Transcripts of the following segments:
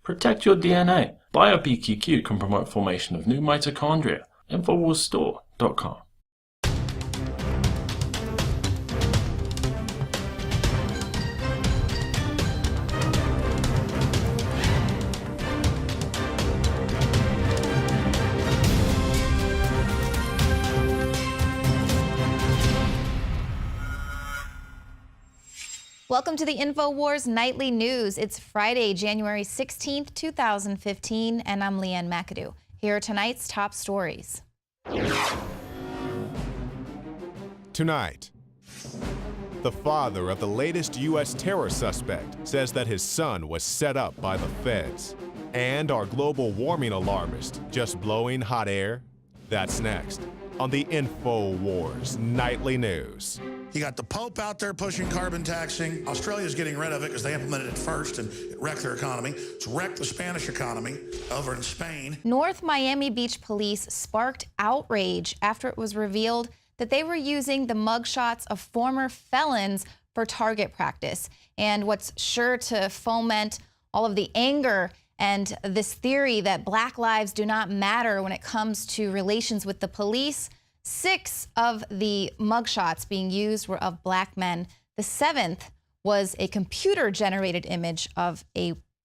Protect your DNA. BioPQQ can promote formation of new mitochondria. Infowarsstore.com. Welcome to the Infowars Nightly News. It's Friday, January 16th, 2015, and I'm Leanne McAdoo. Here are tonight's top stories. Tonight, the father of the latest U.S. terror suspect says that his son was set up by the feds. And our global warming alarmist just blowing hot air? That's next on the Infowars Nightly News. You got the Pope out there pushing carbon taxing. Australia's getting rid of it because they implemented it first and it wrecked their economy. It's wrecked the Spanish economy over in Spain. North Miami Beach police sparked outrage after it was revealed that they were using the mugshots of former felons for target practice. And what's sure to foment all of the anger and this theory that Black lives do not matter when it comes to relations with the police. 6 of the mugshots being used were of Black men. The 7th was a computer-generated image of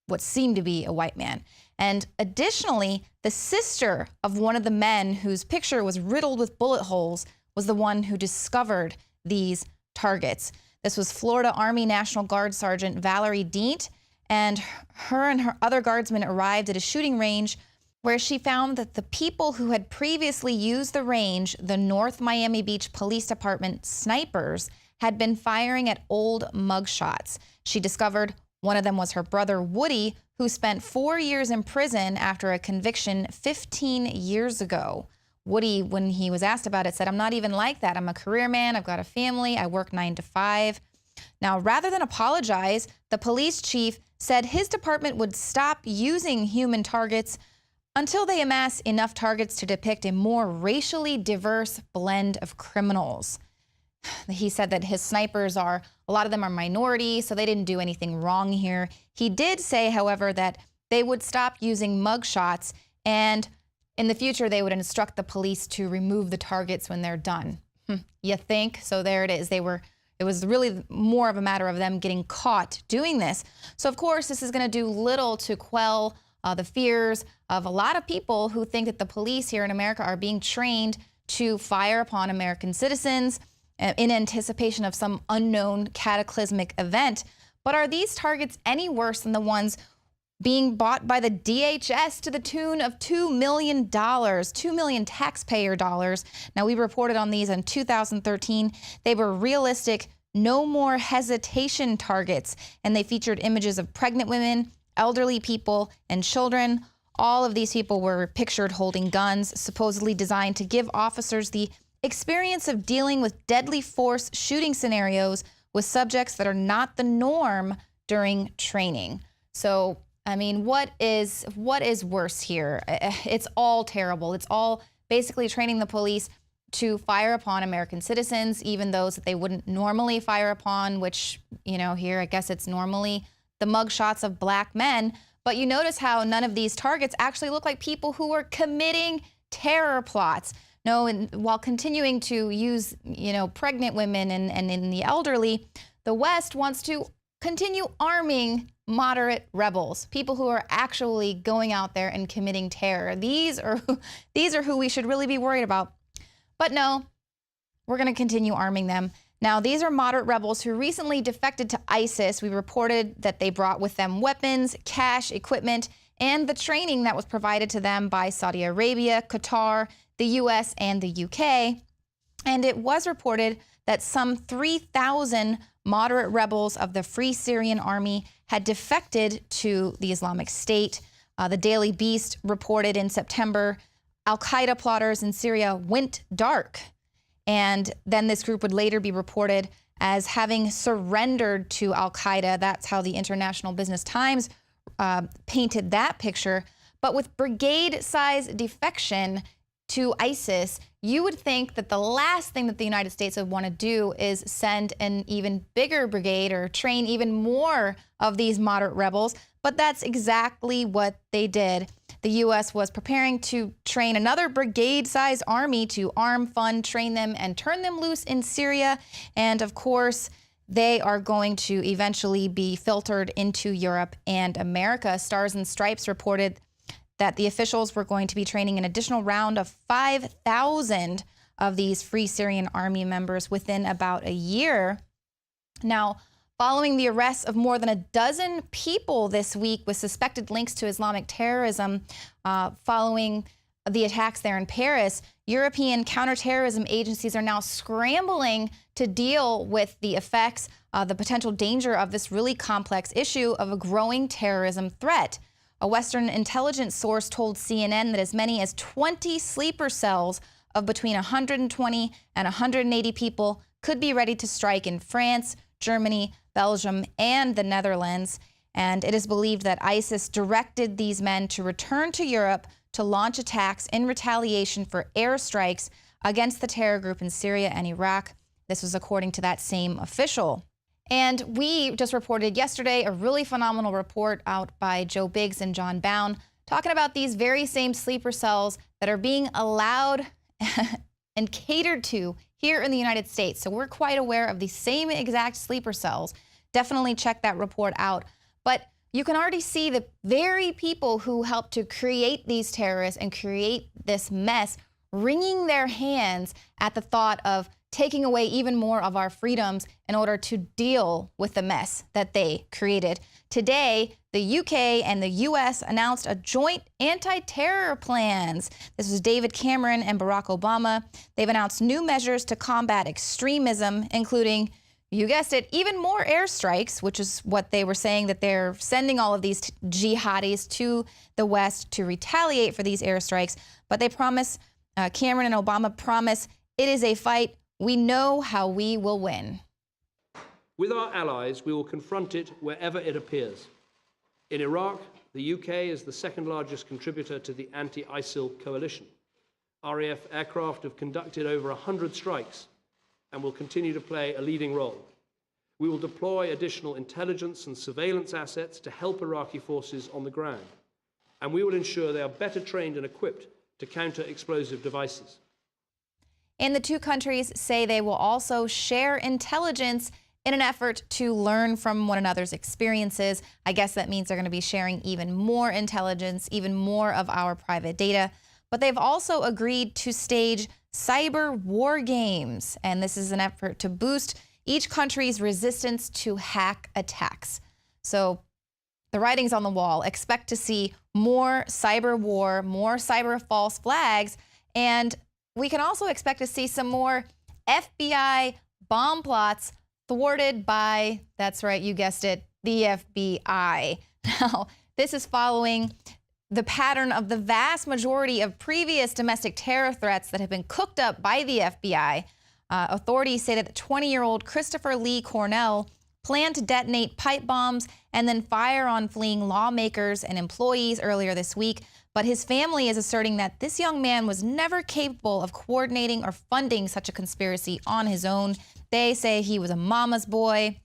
what seemed to be a white man. And additionally, the sister of one of the men whose picture was riddled with bullet holes was the one who discovered these targets. This was Florida Army National Guard Sergeant Valerie Deant, and her other guardsmen arrived at a shooting range where she found that the people who had previously used the range, the North Miami Beach Police Department snipers, had been firing at old mugshots. She discovered one of them was her brother Woody, who spent 4 years in prison after a conviction 15 years ago. Woody, when he was asked about it, said, "I'm not even like that. I'm a career man. I've got a family. I work 9 to 5. Now, rather than apologize, the police chief said his department would stop using human targets until they amass enough targets to depict a more racially diverse blend of criminals. He said that his snipers a lot of them are minority, so they didn't do anything wrong here. He did say, however, that they would stop using mugshots, and in the future, they would instruct the police to remove the targets when they're done. You think? So there it is. It was really more of a matter of them getting caught doing this. So, of course, this is going to do little to quell the fears of a lot of people who think that the police here in America are being trained to fire upon American citizens in anticipation of some unknown cataclysmic event. But are these targets any worse than the ones being bought by the DHS to the tune of $2 million, $2 million taxpayer dollars? Now, we reported on these in 2013. They were realistic, no more hesitation targets, and they featured images of pregnant women, elderly people, and children. All of these people were pictured holding guns, supposedly designed to give officers the experience of dealing with deadly force shooting scenarios with subjects that are not the norm during training. So, I mean, what is worse here? It's all terrible. It's all basically training the police to fire upon American citizens, even those that they wouldn't normally fire upon, which, here I guess it's normally the mugshots of Black men. But you notice how none of these targets actually look like people who are committing terror plots. No, and while continuing to use, pregnant women and in the elderly, the West wants to continue arming moderate rebels, people who are actually going out there and committing terror. These are who we should really be worried about. But no, we're going to continue arming them. Now, these are moderate rebels who recently defected to ISIS. We reported that they brought with them weapons, cash, equipment, and the training that was provided to them by Saudi Arabia, Qatar, the U.S., and the U.K. And it was reported that some 3,000 moderate rebels of the Free Syrian Army had defected to the Islamic State. The Daily Beast reported in September, al-Qaeda plotters in Syria went dark. And then this group would later be reported as having surrendered to al-Qaeda. That's how the International Business Times painted that picture. But with brigade-size defection, to ISIS, you would think that the last thing that the United States would want to do is send an even bigger brigade or train even more of these moderate rebels, but that's exactly what they did. The U.S. was preparing to train another brigade-sized army to arm, fund, train them, and turn them loose in Syria. And of course, they are going to eventually be filtered into Europe and America. Stars and Stripes reported that the officials were going to be training an additional round of 5,000 of these Free Syrian Army members within about a year. Now, following the arrests of more than a dozen people this week with suspected links to Islamic terrorism following the attacks there in Paris, European counterterrorism agencies are now scrambling to deal with the effects, the potential danger of this really complex issue of a growing terrorism threat. A Western intelligence source told CNN that as many as 20 sleeper cells of between 120 and 180 people could be ready to strike in France, Germany, Belgium, and the Netherlands. And it is believed that ISIS directed these men to return to Europe to launch attacks in retaliation for airstrikes against the terror group in Syria and Iraq. This was according to that same official. And we just reported yesterday a really phenomenal report out by Joe Biggs and John Bound talking about these very same sleeper cells that are being allowed and catered to here in the United States. So we're quite aware of the same exact sleeper cells. Definitely check that report out. But you can already see the very people who helped to create these terrorists and create this mess wringing their hands at the thought of taking away even more of our freedoms in order to deal with the mess that they created. Today, the UK and the US announced a joint anti-terror plans. This was David Cameron and Barack Obama. They've announced new measures to combat extremism, including, you guessed it, even more airstrikes, which is what they were saying, that they're sending all of these jihadis to the West to retaliate for these airstrikes. But they promise, Cameron and Obama promise, it is a fight. We know how we will win. With our allies, we will confront it wherever it appears. In Iraq, the UK is the second largest contributor to the anti-ISIL coalition. RAF aircraft have conducted over 100 strikes and will continue to play a leading role. We will deploy additional intelligence and surveillance assets to help Iraqi forces on the ground. And we will ensure they are better trained and equipped to counter explosive devices. And the two countries say they will also share intelligence in an effort to learn from one another's experiences. I guess that means they're going to be sharing even more intelligence, even more of our private data. But they've also agreed to stage cyber war games. And this is an effort to boost each country's resistance to hack attacks. So the writing's on the wall. Expect to see more cyber war, more cyber false flags, and we can also expect to see some more FBI bomb plots thwarted by, that's right, you guessed it, the FBI. Now, this is following the pattern of the vast majority of previous domestic terror threats that have been cooked up by the FBI. Authorities say that the 20-year-old Christopher Lee Cornell planned to detonate pipe bombs and then fire on fleeing lawmakers and employees earlier this week. But his family is asserting that this young man was never capable of coordinating or funding such a conspiracy on his own. They say he was a mama's boy.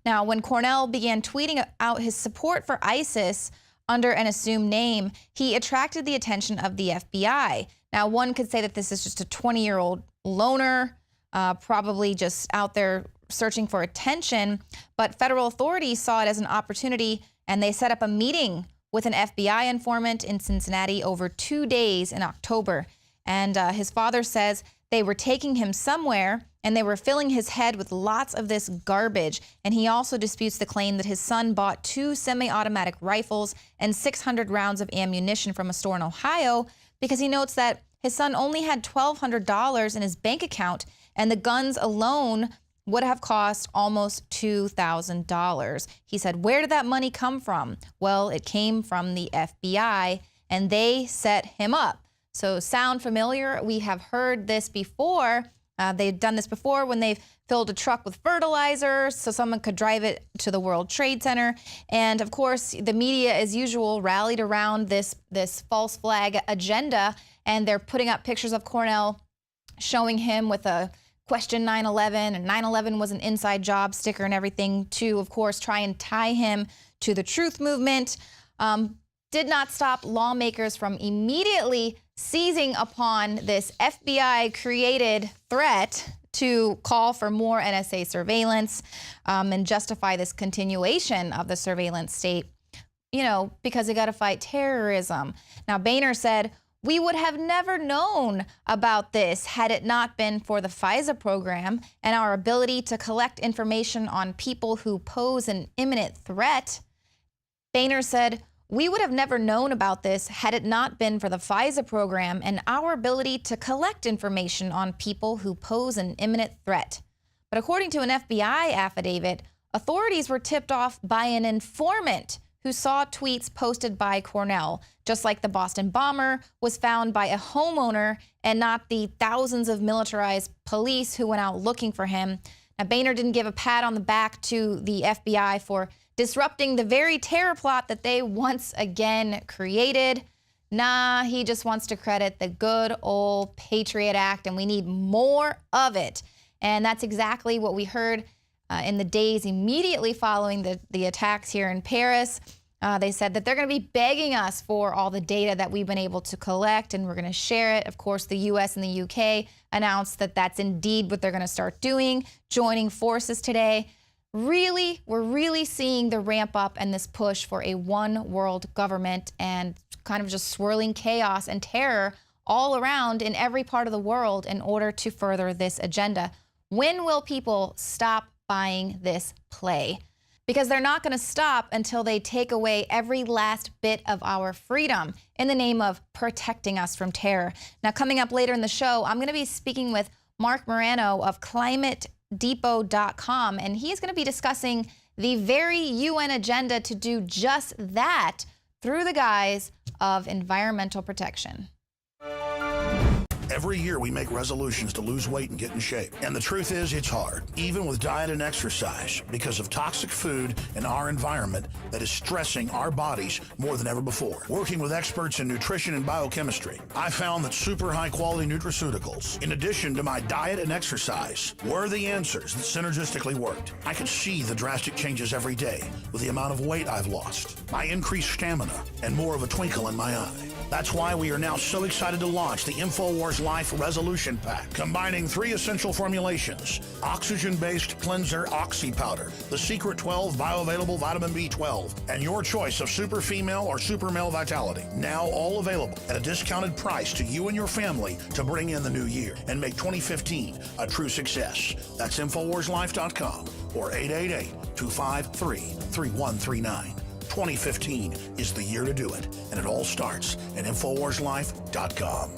Now, when Cornell began tweeting out his support for ISIS under an assumed name, he attracted the attention of the FBI. Now, one could say that this is just a 20-year-old loner, probably just out there searching for attention, but federal authorities saw it as an opportunity, and they set up a meeting with an FBI informant in Cincinnati over 2 days in October. And his father says they were taking him somewhere and they were filling his head with lots of this garbage. And he also disputes the claim that his son bought 2 semi-automatic rifles and 600 rounds of ammunition from a store in Ohio because he notes that his son only had $1,200 in his bank account, and the guns alone would have cost almost $2,000. He said, where did that money come from? Well, it came from the FBI, and they set him up. So sound familiar? We have heard this before. They've done this before when they've filled a truck with fertilizer so someone could drive it to the World Trade Center. And of course, the media, as usual, rallied around this false flag agenda. and they're putting up pictures of Cornell showing him with a question 9/11, and 9/11 was an inside job sticker and everything to, of course, try and tie him to the truth movement. Did not stop lawmakers from immediately seizing upon this FBI-created threat to call for more NSA surveillance and justify this continuation of the surveillance state, because they got to fight terrorism. Now, Boehner said, "We would have never known about this had it not been for the FISA program and our ability to collect information on people who pose an imminent threat." Boehner said, "We would have never known about this had it not been for the FISA program and our ability to collect information on people who pose an imminent threat." But according to an FBI affidavit, authorities were tipped off by an informant who saw tweets posted by Cornell, just like the Boston bomber was found by a homeowner and not the thousands of militarized police who went out looking for him. Now, Boehner didn't give a pat on the back to the FBI for disrupting the very terror plot that they once again created. Nah, he just wants to credit the good old Patriot Act, and we need more of it. And that's exactly what we heard in the days immediately following the attacks here in Paris. They said that they're going to be begging us for all the data that we've been able to collect, and we're going to share it. Of course, the U.S. and the U.K. announced that that's indeed what they're going to start doing, joining forces today. We're really seeing the ramp up and this push for a one world government and kind of just swirling chaos and terror all around in every part of the world in order to further this agenda. When will people stop buying this play? Because they're not going to stop until they take away every last bit of our freedom in the name of protecting us from terror. Now, coming up later in the show, I'm going to be speaking with Mark Morano of ClimateDepot.com, and he's going to be discussing the very UN agenda to do just that through the guise of environmental protection. Every year we make resolutions to lose weight and get in shape. And the truth is, it's hard, even with diet and exercise, because of toxic food in our environment that is stressing our bodies more than ever before. Working with experts in nutrition and biochemistry, I found that super high-quality nutraceuticals, in addition to my diet and exercise, were the answers that synergistically worked. I could see the drastic changes every day with the amount of weight I've lost, my increased stamina, and more of a twinkle in my eye. That's why we are now so excited to launch the Infowars Life Resolution Pack, combining 3 essential formulations: oxygen-based cleanser Oxy Powder, the Secret 12 bioavailable vitamin B12, and your choice of super female or super male vitality. Now all available at a discounted price to you and your family to bring in the new year and make 2015 a true success. That's InfoWarsLife.com or 888-253-3139. 2015 is the year to do it, and it all starts at InfoWarsLife.com.